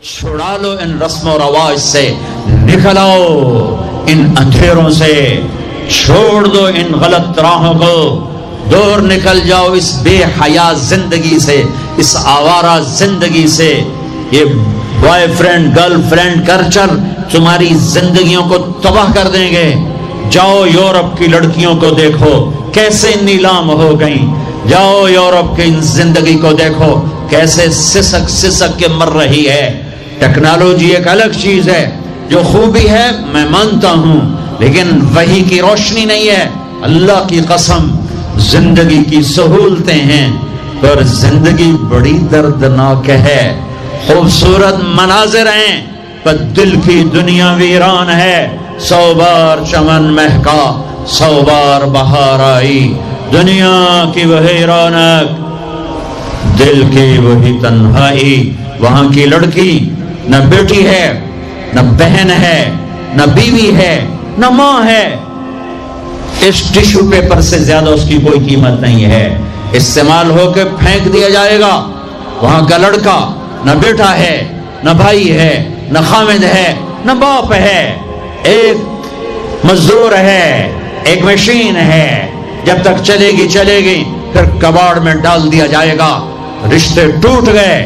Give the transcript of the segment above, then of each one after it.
چھڑا لو ان رسم و رواج سے، نکل آؤ ان اندھیروں سے، چھوڑ دو ان غلط راہوں کو، دور نکل جاؤ اس بے حیا زندگی سے، اس آوارہ زندگی سے۔ یہ boy friend girl friend culture تمہاری زندگیوں کو تباہ کر دیں گے۔ جاؤ یورپ کی لڑکیوں کو دیکھو کیسے نیلام ہو گئیں، جاؤ یورپ کی زندگی کو دیکھو کیسے سسک سسک کے مر رہی ہے۔ ٹیکنالوجی ایک الگ چیز ہے، جو خوبی ہے میں مانتا ہوں، لیکن وحی کی روشنی نہیں ہے۔ اللہ کی قسم زندگی کی سہولتیں ہیں پر زندگی بڑی دردناک ہے۔ خوبصورت مناظر ہیں پر دل کی دنیا ویران ہے۔ 100 بار چمن مہکا 100 بار بہار آئی، دنیا کی وہی رونق دل کی وہی تنہائی۔ وہاں کی لڑکی نہ بیٹی ہے، نہ بہن ہے، نہ بیوی ہے، نہ ماں ہے، اس ٹیشو پیپر سے زیادہ اس کی کوئی قیمت نہیں ہے، استعمال ہو کے پھینک دیا جائے گا۔ وہاں کا لڑکا نہ بیٹا ہے، نہ بھائی ہے، نہ خامد ہے، نہ باپ ہے، ایک مزدور ہے، ایک مشین ہے، جب تک چلے گی پھر کباڑ میں ڈال دیا جائے گا۔ رشتے ٹوٹ گئے،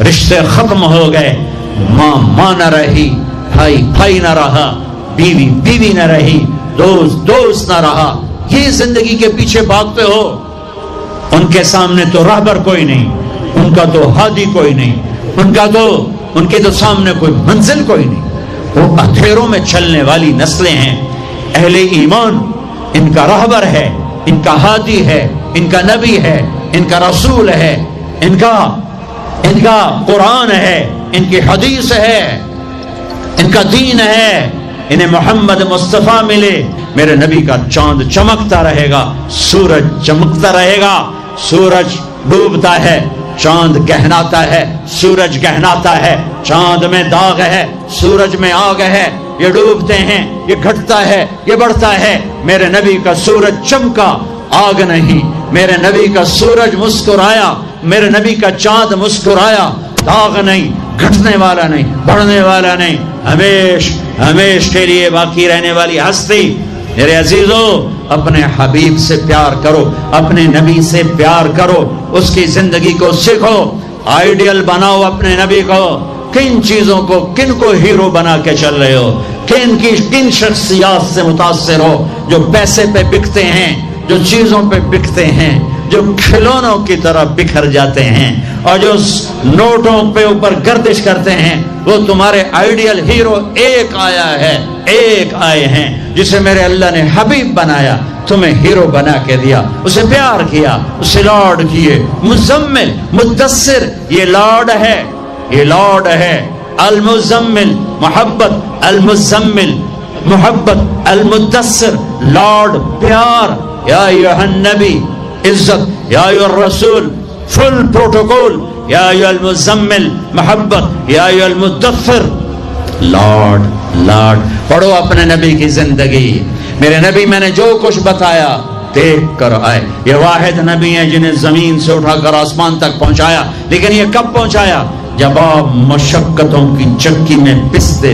رشتے ختم ہو گئے، ماں نہ رہی، بھائی نہ رہا، بیوی نہ رہی، دوست نہ رہا۔ یہ زندگی کے پیچھے بھاگتے ہو، ان کے سامنے تو راہبر کوئی نہیں، ان کا تو ہادی کوئی نہیں، ان کے تو سامنے کوئی منزل کوئی نہیں۔ وہ اندھیروں میں چلنے والی نسلیں ہیں۔ اہل ایمان ان کا راہبر ہے، ان کا ہادی ہے، ان کا نبی ہے، ان کا رسول ہے، ان کا قرآن ہے، ان کی حدیث ہے، ان کا دین ہے۔ انہیں محمد مصطفیٰ ملے، میرے نبی کا چاند چمکتا رہے گا، سورج چمکتا رہے گا۔ سورج ڈوبتا ہے، چاند گہناتا ہے، سورج گہناتا ہے، چاند میں داغ ہے، سورج میں آگ ہے۔ یہ ڈوبتے ہیں، یہ گھٹتا ہے، یہ بڑھتا ہے۔ میرے نبی کا سورج چمکا، آگ نہیں۔ میرے نبی کا سورج مسکرایا، میرے نبی کا چاند مسکرایا، داغ نہیں، گھٹنے والا نہیں، بڑھنے والا نہیں، ہمیش کے لیے باقی رہنے والی ہستی۔ میرے عزیزو، اپنے حبیب سے پیار کرو، اپنے نبی سے پیار کرو، اس کی زندگی کو سیکھو، آئیڈیل بناؤ اپنے نبی کو۔ کن چیزوں کو، کن کو ہیرو بنا کے چل رہے ہو؟ کن شخصیات سے متاثر ہو جو پیسے پہ بکتے ہیں، جو چیزوں پہ بکتے ہیں، جو کھلونوں کی طرح بکھر جاتے ہیں، اور جو نوٹوں پہ اوپر گردش کرتے ہیں؟ وہ تمہارے آئیڈیل ہیرو ایک آئے ہیں جسے میرے اللہ نے حبیب بنایا، تمہیں ہیرو بنا کے دیا، اسے پیار کیا، اسے لاڈ کیے۔ مزمل، مدثر، یہ لاڈ ہے۔ المزمل محبت، المزمل محبت، المدثر لاڈ پیار۔ یا ایھا النبی عزت، یا ایھا الرسول فل پروٹوکول، یا ایھا المزمل محبت، یا ایھا المدثر لاڈ۔ پڑھو اپنے نبی کی زندگی۔ میرے نبی میں نے جو کچھ بتایا دیکھ کر آئے۔ یہ واحد نبی ہیں جنہیں زمین سے اٹھا کر آسمان تک پہنچایا، لیکن یہ کب پہنچایا؟ جب آپ مشقتوں کی چکی میں پستے